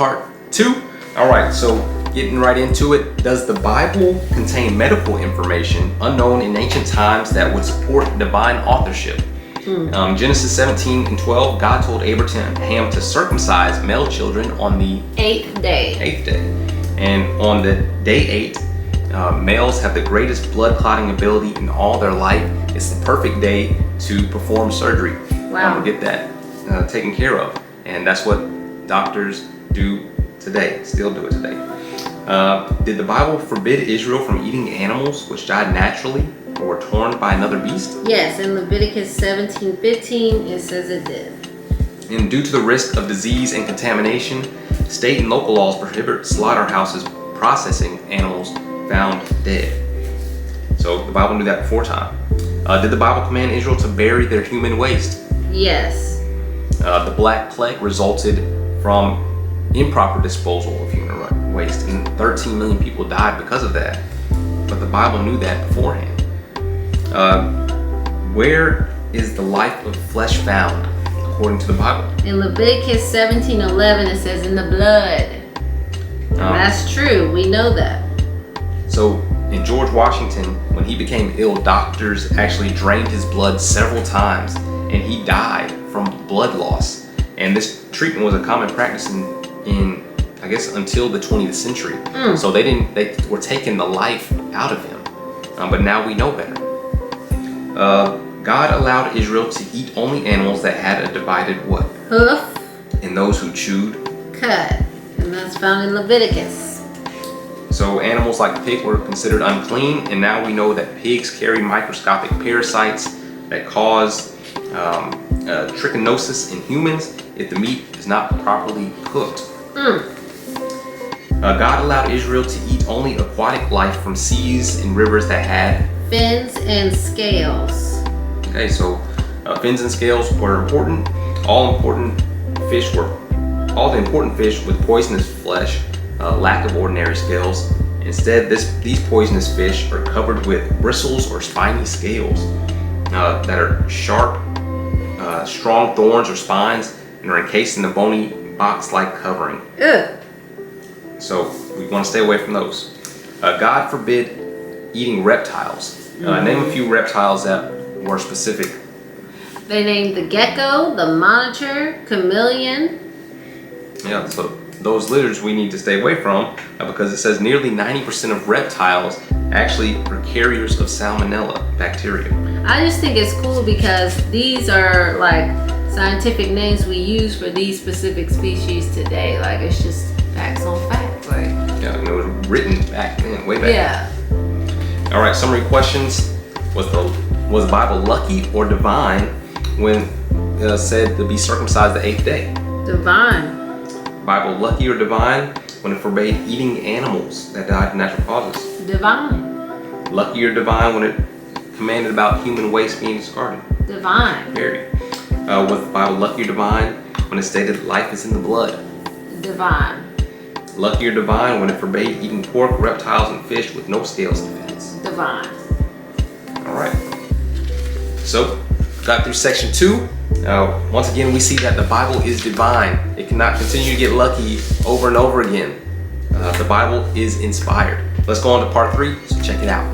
part 2. All right, so getting right into it. Does the Bible contain medical information unknown in ancient times that would support divine authorship? Genesis 17:12, God told Abraham to circumcise male children on the 8th day. And on the day 8, males have the greatest blood clotting ability in all their life. It's the perfect day to perform surgery. Wow. To get that taken care of. And that's what doctors do today, still do it today. Did the Bible forbid Israel from eating animals which died naturally or were torn by another beast? Yes, in Leviticus 17:15 it says it did. And due to the risk of disease and contamination, state and local laws prohibit slaughterhouses processing animals found dead. So the Bible knew that before time. Did the Bible command Israel to bury their human waste? Yes. The Black Plague resulted from improper disposal of human waste, and 13 million people died because of that. But the Bible knew that beforehand. Where is the life of flesh found according to the Bible? In Leviticus 17:11 it says in the blood. That's true, we know that. So in George Washington, when he became ill, doctors actually drained his blood several times, and he died from blood loss. And this treatment was a common practice in I guess until the 20th century. So they were taking the life out of him. But now we know better. God allowed Israel to eat only animals that had a divided what? Hoof. And those who chewed? Cut. And that's found in Leviticus. So animals like pig were considered unclean, and now we know that pigs carry microscopic parasites that cause trichinosis in humans if the meat is not properly cooked. God allowed Israel to eat only aquatic life from seas and rivers that had fins and scales. Okay, so fins and scales were important. All the important fish with poisonous flesh, lack of ordinary scales. Instead, these poisonous fish are covered with bristles or spiny scales that are sharp, strong thorns or spines, and are encased in the bony box-like covering. Ugh. So we want to stay away from those. God forbid eating reptiles. Name a few reptiles that were specific. They named the gecko, the monitor, chameleon. Yeah, so those lizards we need to stay away from because it says nearly 90% of reptiles actually are carriers of salmonella bacteria. I just think it's cool because these are like scientific names we use for these specific species today. Like it's just facts on facts. Like yeah, and it was written back then, way back. Yeah. All right, summary questions. Was the Bible lucky or divine when said to be circumcised the 8th day? Divine. Bible lucky or divine when it forbade eating animals that died of natural causes? Divine. Lucky or divine when it commanded about human waste being discarded? Divine. Very. Was the Bible lucky or divine when it stated life is in the blood? Divine. Lucky or divine when it forbade eating pork, reptiles, and fish with no scales and fins? Divine. All right. So, got through section 2. Once again, we see that the Bible is divine. It cannot continue to get lucky over and over again. The Bible is inspired. Let's go on to part 3, so check it out.